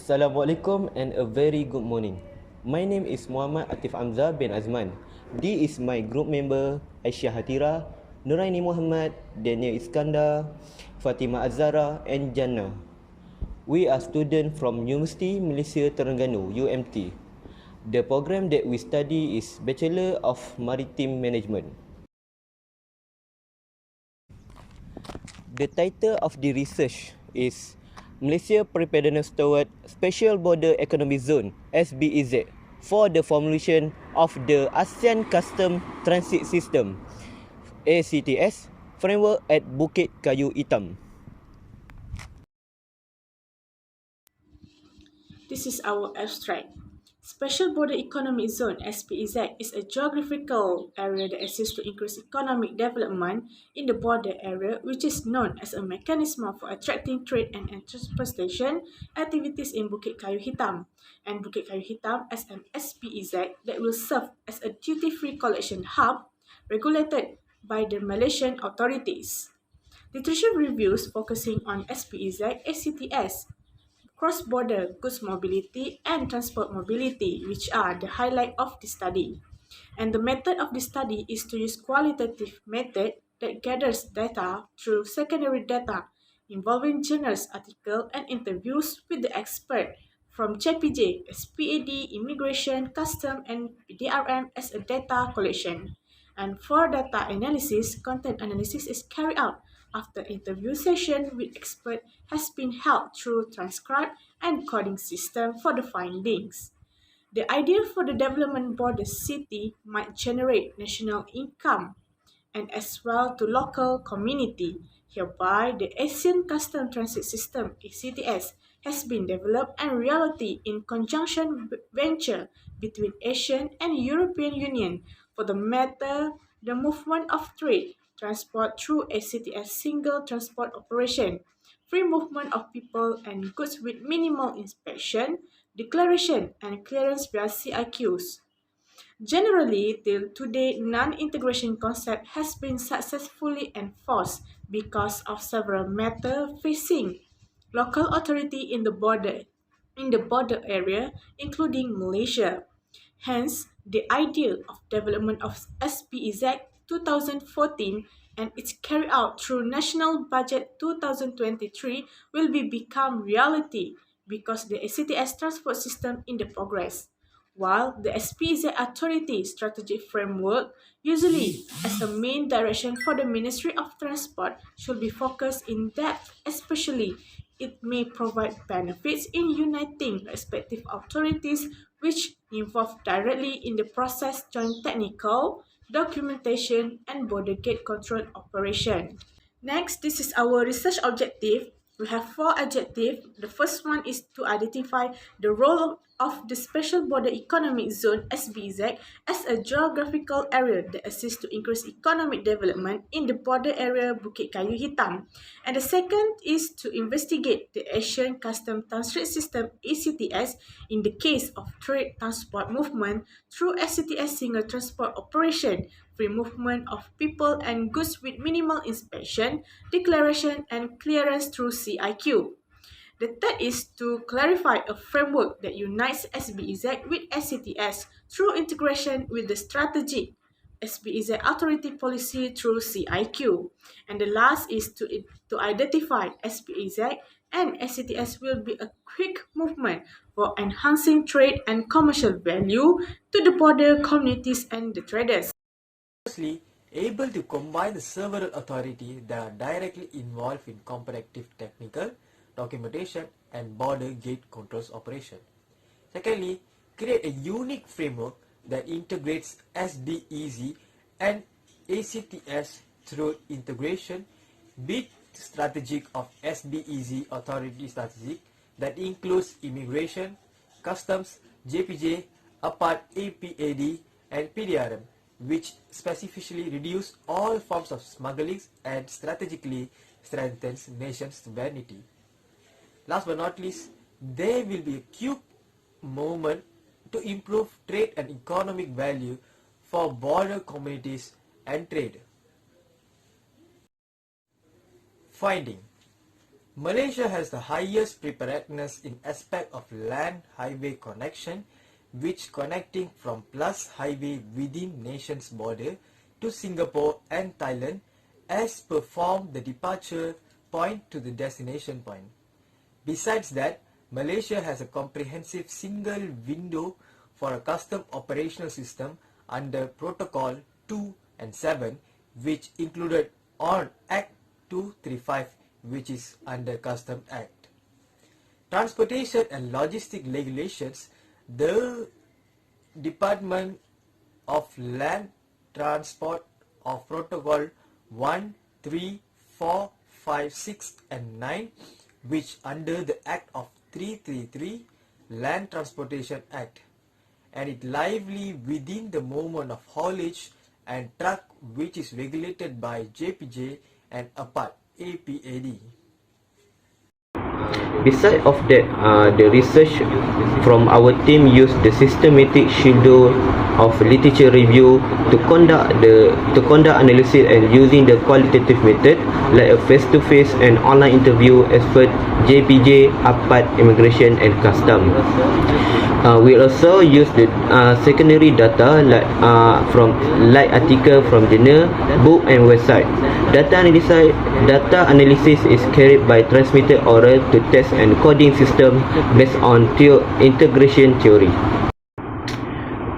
Assalamualaikum and a very good morning. My name is Muhammad Atif Amzah bin Azman. This is my group member Aisyah Hatira, Nuraini Muhammad, Daniel Iskandar, Fatima Azara and Jannah. We are students from University Malaysia Terengganu, UMT. The program that we study is Bachelor of Maritime Management. The title of the research is Malaysia Preparedness toward Special Border Economic Zone (SBEZ) for the formulation of the ASEAN Custom Transit System (ACTS) framework at Bukit, Kayu, Hitam. This is our abstract. Special Border Economic Zone (SBEZ) is a geographical area that exists to increase economic development in the border area, which is known as a mechanism for attracting trade and transportation activities in Bukit Kayu Hitam, and Bukit Kayu Hitam as an SBEZ that will serve as a duty-free collection hub regulated by the Malaysian authorities. Literature reviews focusing on SBEZ, ACTS, cross-border goods mobility and transport mobility, which are the highlight of the study. And the method of the study is to use qualitative method that gathers data through secondary data involving journals, articles, and interviews with the expert from JPJ, SPAD, Immigration, Custom, and DRM as a data collection. And for data analysis, content analysis is carried out after interview session with expert has been held through transcribe and coding system for the findings. The idea for the development border city might generate national income and as well to local community. Hereby, the ASEAN Custom Transit System (ACTS) has been developed and reality in conjunction venture between Asian and European Union for the matter the movement of trade, transport through ACTS single transport operation, free movement of people and goods with minimal inspection, declaration and clearance via CIQs. Generally, till today, non-integration concept has been successfully enforced because of several matters facing local authority in the border area, including Malaysia. Hence, the idea of development of SBEZ 2014 and its carried out through National Budget 2023 will become reality because the ACTS transport system in the progress. While the SBEZ Authority Strategic Framework, usually as the main direction for the Ministry of Transport, should be focused in depth, especially it may provide benefits in uniting respective authorities which involve directly in the process joint technical, documentation, and border gate control operation. Next, this is our research objective. We have four objectives. The first one is to identify the role of the Special Border Economic Zone (SBZ) as a geographical area that assists to increase economic development in the border area Bukit Kayu Hitam. And the second is to investigate the Asian Custom Transit System (ACTS) in the case of trade transport movement through ACTS single transport operation, free movement of people and goods with minimal inspection, declaration, and clearance through CIQ. The third is to clarify a framework that unites SBEZ with SCTS through integration with the strategic SBEZ authority policy through CIQ. And the last is to identify SBEZ and SCTS will be a quick movement for enhancing trade and commercial value to the border communities and the traders. Firstly, able to combine the several authorities that are directly involved in comparative technical, documentation, and border gate controls operation. Secondly, create a unique framework that integrates SBEZ and ACTS through integration with strategic of SBEZ authority strategic that includes immigration, customs, JPJ, apart APAD, and PDRM, which specifically reduce all forms of smuggling and strategically strengthens nation's sovereignty. Last but not least, there will be a quick movement to improve trade and economic value for border communities and trade. Finding: Malaysia has the highest preparedness in aspect of land highway connection, which connecting from plus highway within nation's border to Singapore and Thailand as per from the departure point to the destination point. Besides that, Malaysia has a comprehensive single window for a custom operational system under Protocol 2 and 7, which included on Act 235, which is under Custom Act. Transportation and Logistic Regulations, the Department of Land Transport of Protocol 1, 3, 4, 5, 6 and 9, which under the Act of 333, Land Transportation Act, and it lively within the movement of haulage and truck, which is regulated by JPJ and apart APAD. Besides of that, the research from our team used the systematic schedule of literature review to conduct analysis and using the qualitative method like a face-to-face and online interview expert JPJ, APAT, Immigration and Custom. We also use the secondary data from article from journal, book and website. Data analysis is carried by transmitted oral to test and coding system based on integration theory.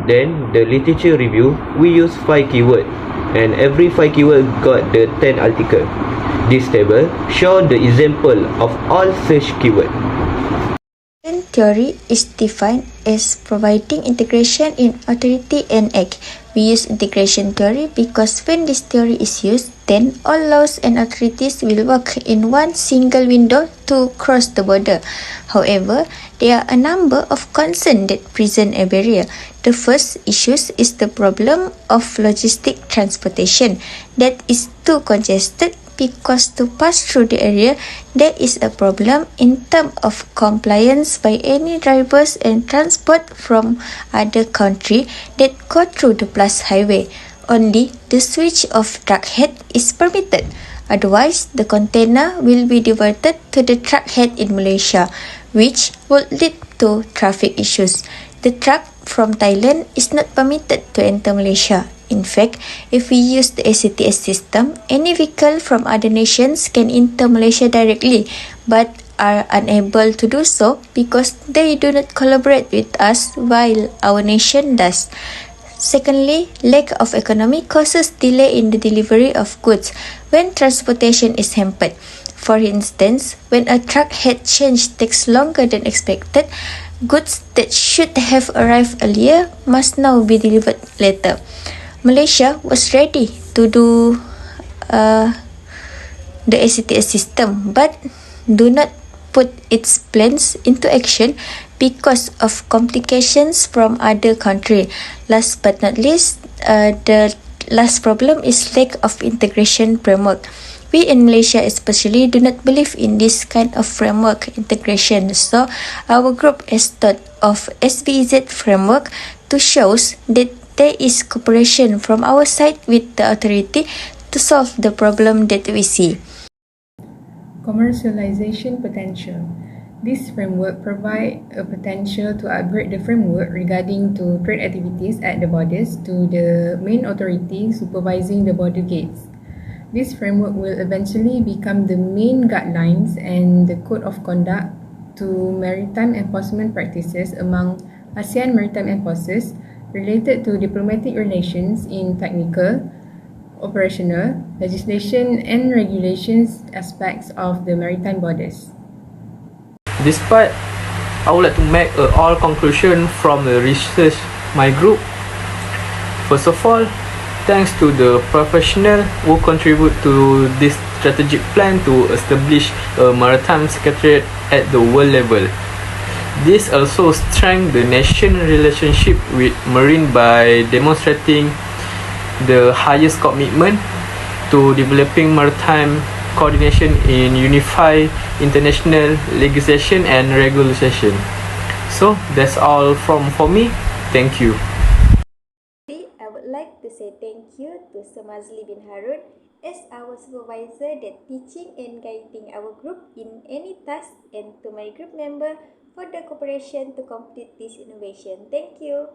Then the literature review, we use 5 keywords and every 5 keyword got the 10 article. This table show the example of all such keywords. Theory is defined as providing integration in authority and act. We use integration theory because when this theory is used, then all laws and authorities will work in one single window to cross the border. However, there are a number of concerns that present a barrier. The first issue is the problem of logistic transportation that is too congested, because to pass through the area, there is a problem in terms of compliance by any drivers and transport from other country that go through the plus highway. Only the switch of truck head is permitted. Otherwise, the container will be diverted to the truck head in Malaysia, which will lead to traffic issues. The truck from Thailand is not permitted to enter Malaysia. In fact, if we use the ACTS system, any vehicle from other nations can enter Malaysia directly, but are unable to do so because they do not collaborate with us while our nation does. Secondly, lack of economy causes delay in the delivery of goods when transportation is hampered. For instance, when a truck head change takes longer than expected, goods that should have arrived earlier must now be delivered later. Malaysia was ready to do the ACTS system, but do not put its plans into action because of complications from other country. Last but not least, the last problem is lack of integration framework. We in Malaysia especially do not believe in this kind of framework integration, so our group has thought of SBEZ framework to show that there is cooperation from our side with the authority to solve the problem that we see. Commercialization potential. This framework provides a potential to upgrade the framework regarding to trade activities at the borders to the main authority supervising the border gates. This framework will eventually become the main guidelines and the code of conduct to maritime enforcement practices among ASEAN maritime enforcers related to diplomatic relations in technical, operational, legislation and regulations aspects of the maritime borders. Despite, I would like to make a all conclusion from the research my group. First of all, thanks to the professional who contribute to this strategic plan to establish a maritime secretariat at the world level. This also strengthens the nation relationship with Marine by demonstrating the highest commitment to developing maritime coordination in unified international legislation and regulation. So that's all for me. Thank you. I would like to say thank you to Sir Mazli bin Harun as our supervisor that teaching and guiding our group in any task, and to my group member for the cooperation to complete this innovation. Thank you.